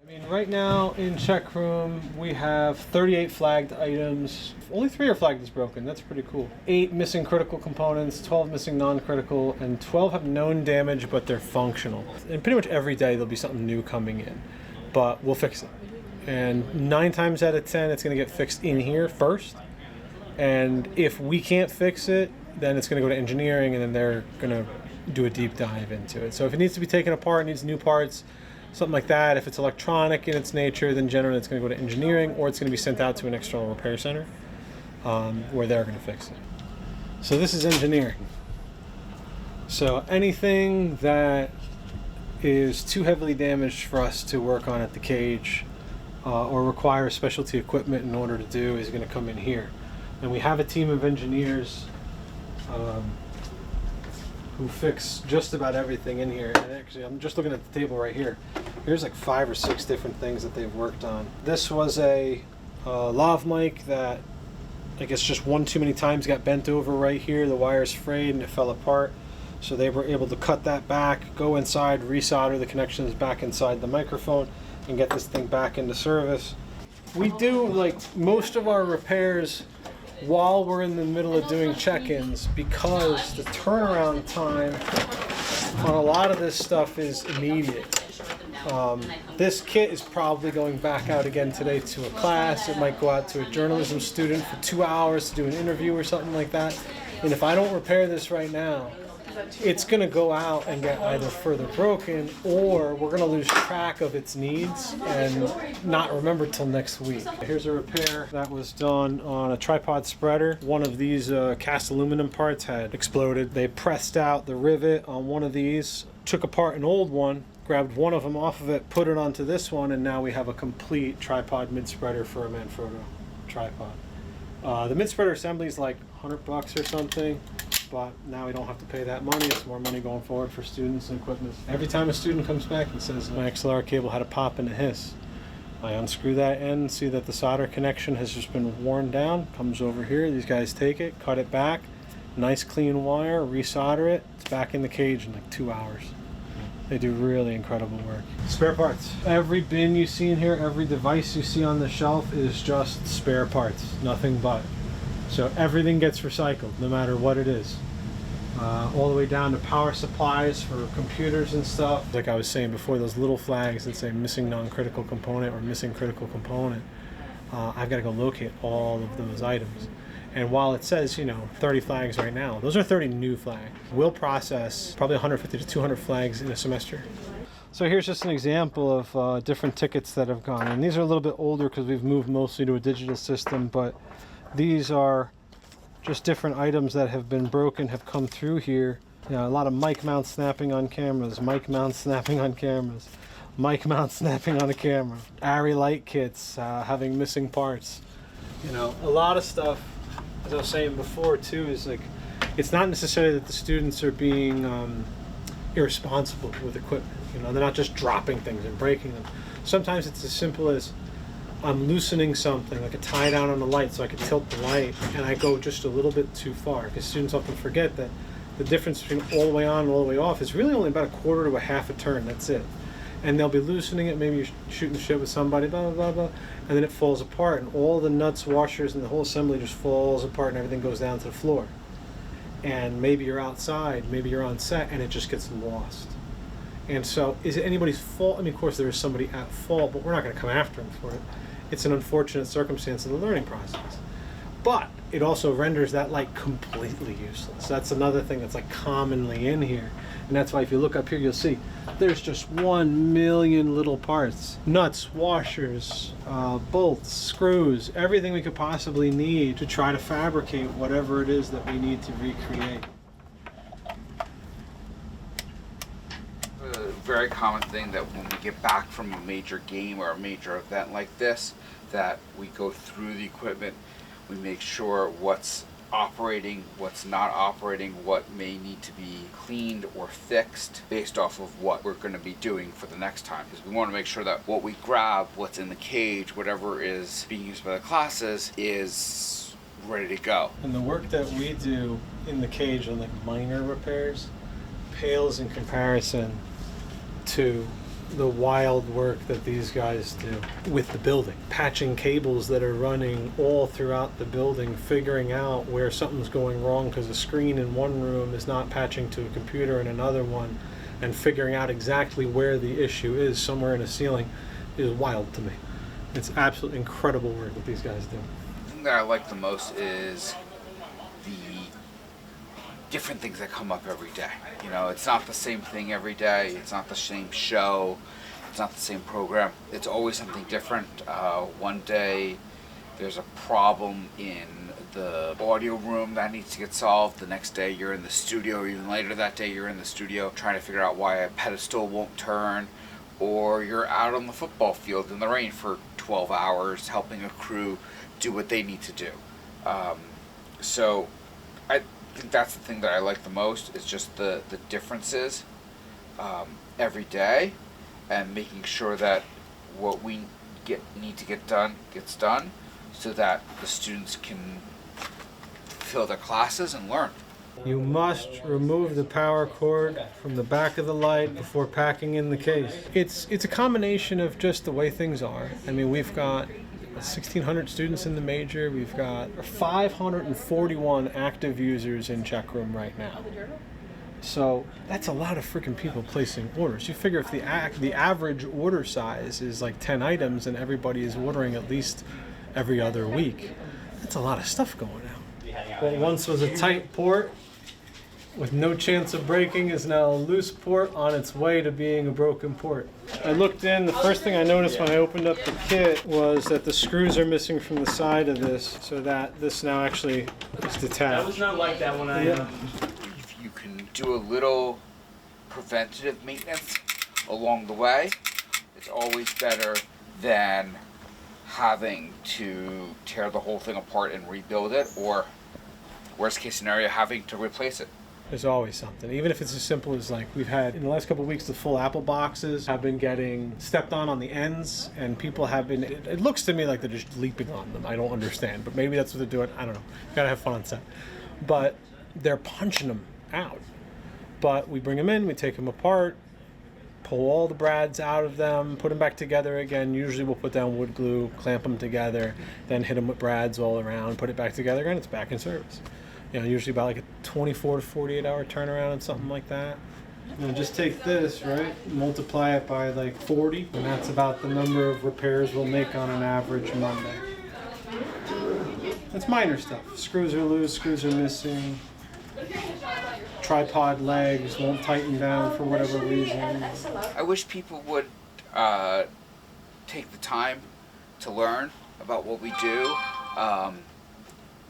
I mean, right now in check room, we have 38 flagged items. Only 3 are flagged as broken. That's pretty cool. 8 missing critical components, 12 missing non-critical, and 12 have known damage, but they're functional. And pretty much every day there'll be something new coming in, but we'll fix it. And 9 times out of 10, it's going to get fixed in here first. And if we can't fix it, then it's going to go to engineering, and then they're going to do a deep dive into it. So if it needs to be taken apart, needs new parts, something like that. If it's electronic in its nature, then generally it's going to go to engineering, or it's going to be sent out to an external repair center where they're going to fix it. So this is engineering. So anything that is too heavily damaged for us to work on at the cage or requires specialty equipment in order to do is going to come in here. And we have a team of engineers who fix just about everything in here. And actually, I'm just looking at the table right here. Here's like 5 or 6 different things that they've worked on. This was a lav mic that I guess just one too many times got bent over right here. The wire's frayed and it fell apart. So they were able to cut that back, go inside, resolder the connections back inside the microphone, and get this thing back into service. We do like most of our repairs while we're in the middle of doing check-ins, because the turnaround time on a lot of this stuff is immediate. This kit is probably going back out again today to a class. It might go out to a journalism student for 2 hours to do an interview or something like that. And if I don't repair this right now, it's going to go out and get either further broken, or we're going to lose track of its needs and not remember till next week. Here's a repair that was done on a tripod spreader. One of these cast aluminum parts had exploded. They pressed out the rivet on one of these, took apart an old one, grabbed one of them off of it, put it onto this one, and now we have a complete tripod mid-spreader for a Manfrotto tripod. The mid-spreader assembly is like $100 or something. But now we don't have to pay that money. It's more money going forward for students and equipment. Every time a student comes back and says, my XLR cable had a pop and a hiss, I unscrew that end, see that the solder connection has just been worn down, comes over here, these guys take it, cut it back, nice clean wire, resolder it, it's back in the cage in like 2 hours. They do really incredible work. Spare parts. Every bin you see in here, every device you see on the shelf is just spare parts, nothing but. So everything gets recycled, no matter what it is. All the way down to power supplies for computers and stuff. Like I was saying before, those little flags that say missing non-critical component or missing critical component, I've got to go locate all of those items. And while it says, 30 flags right now, those are 30 new flags. We'll process probably 150 to 200 flags in a semester. So here's just an example of different tickets that have gone. And these are a little bit older because we've moved mostly to a digital system, but these are just different items that have been broken, have come through here. A lot of mic mounts snapping on cameras, mic mounts snapping on cameras, mic mounts snapping on a camera, ARRI light kits having missing parts. A lot of stuff, as I was saying before too, is like, it's not necessarily that the students are being irresponsible with equipment. They're not just dropping things and breaking them. Sometimes it's as simple as I'm loosening something, like a tie down on the light so I can tilt the light, and I go just a little bit too far. Because students often forget that the difference between all the way on and all the way off is really only about a quarter to a half a turn, that's it. And they'll be loosening it, maybe you're shooting the shit with somebody, blah, blah, blah, blah, and then it falls apart, and all the nuts, washers, and the whole assembly just falls apart, and everything goes down to the floor. And maybe you're outside, maybe you're on set, and it just gets lost. And so, is it anybody's fault? I mean, of course there is somebody at fault, but we're not going to come after them for it. It's an unfortunate circumstance of the learning process. But it also renders that light completely useless. That's another thing that's like commonly in here. And that's why if you look up here, you'll see there's just 1 million little parts. Nuts, washers, bolts, screws, everything we could possibly need to try to fabricate whatever it is that we need to recreate. Very common thing that when we get back from a major game or a major event like this, that we go through the equipment, we make sure what's operating, what's not operating, what may need to be cleaned or fixed based off of what we're going to be doing for the next time. Because we want to make sure that what we grab, what's in the cage, whatever is being used by the classes is ready to go. And the work that we do in the cage on like minor repairs pales in comparison to the wild work that these guys do with the building. Patching cables that are running all throughout the building, figuring out where something's going wrong because a screen in one room is not patching to a computer in another one, and figuring out exactly where the issue is somewhere in a ceiling is wild to me. It's absolutely incredible work that these guys do. The thing that I like the most is the different things that come up every day. You know, it's not the same thing every day. It's not the same show. It's not the same program. It's always something different. One day there's a problem in the audio room that needs to get solved. The next day you're in the studio. Even later that day you're in the studio trying to figure out why a pedestal won't turn. Or you're out on the football field in the rain for 12 hours helping a crew do what they need to do. So I think that's the thing that I like the most, is just the differences every day, and making sure that what we need to get done gets done, so that the students can fill their classes and learn. You must remove the power cord from the back of the light before packing in the case. It's a combination of just the way things are. I mean, we've got 1,600 students in the major. We've got 541 active users in check room right now. So that's a lot of freaking people placing orders. You figure if the average order size is like 10 items and everybody is ordering at least every other week, that's a lot of stuff going out. What once was a tight port with no chance of breaking is now a loose port on its way to being a broken port. I looked in, the first thing I noticed when I opened up the kit was that the screws are missing from the side of this, so that this now actually is detached. That was not like that when If you can do a little preventative maintenance along the way, it's always better than having to tear the whole thing apart and rebuild it, or worst case scenario, having to replace it. There's always something, even if it's as simple as, like, we've had in the last couple of weeks, the full apple boxes have been getting stepped on the ends, and people have been, it looks to me like they're just leaping on them. I don't understand, but maybe that's what they're doing. I don't know. Gotta have fun on set. But they're punching them out. But we bring them in, we take them apart, pull all the brads out of them, put them back together again. Usually we'll put down wood glue, clamp them together, then hit them with brads all around, put it back together again, it's back in service. You know, usually about like a 24 to 48 hour turnaround and something like that. And just take this, right, multiply it by like 40, and that's about the number of repairs we'll make on an average Monday. That's minor stuff. Screws are loose, screws are missing, tripod legs won't tighten down for whatever reason. I wish people would take the time to learn about what we do,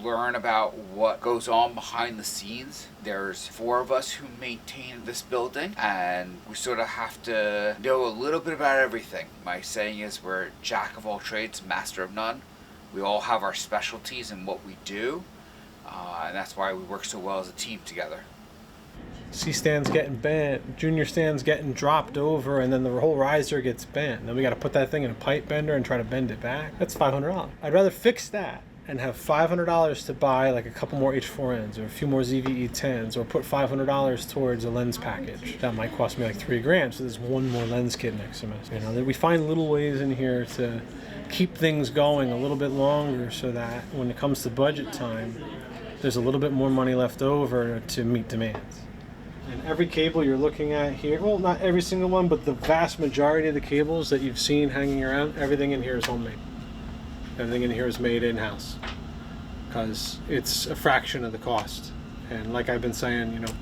learn about what goes on behind the scenes. There's 4 of us who maintain this building, and we sort of have to know a little bit about everything. My saying is we're jack of all trades, master of none. We all have our specialties in what we do, and that's why we work so well as a team together. C-stand's getting bent, junior stand's getting dropped over, and then the whole riser gets bent. Then we got to put that thing in a pipe bender and try to bend it back. That's $500. I'd rather fix that and have $500 to buy like a couple more H4Ns or a few more ZVE 10s, or put $500 towards a lens package. That might cost me like $3,000, so there's one more lens kit next semester. You know, we find little ways in here to keep things going a little bit longer, so that when it comes to budget time, there's a little bit more money left over to meet demands. And every cable you're looking at here, well, not every single one, but the vast majority of the cables that you've seen hanging around, everything in here is homemade. Everything in here is made in-house, because it's a fraction of the cost. And like I've been saying, you know,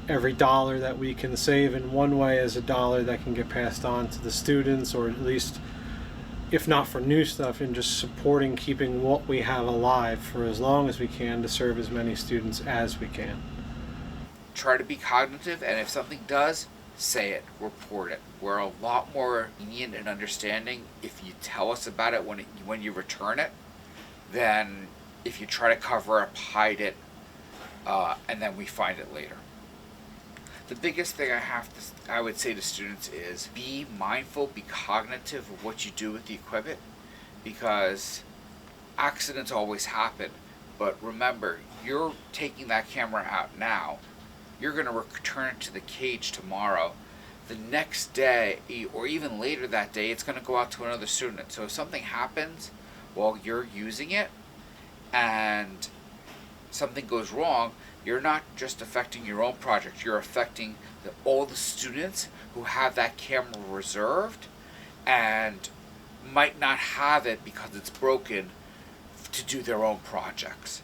every dollar that we can save in one way is a dollar that can get passed on to the students, or at least, if not for new stuff, in just supporting keeping what we have alive for as long as we can to serve as many students as we can. Try to be cognitive, and if something does, say it, report it. We're a lot more lenient and understanding if you tell us about it when you return it, than if you try to cover up, hide it, and then we find it later. The biggest thing I would say to students is be mindful, be cognitive of what you do with the equipment, because accidents always happen. But remember, you're taking that camera out now. You're going to return it to the cage tomorrow. the next day or even later that day, it's going to go out to another student. So if something happens while you're using it and something goes wrong, you're not just affecting your own project, you're affecting all the students who have that camera reserved and might not have it because it's broken to do their own projects.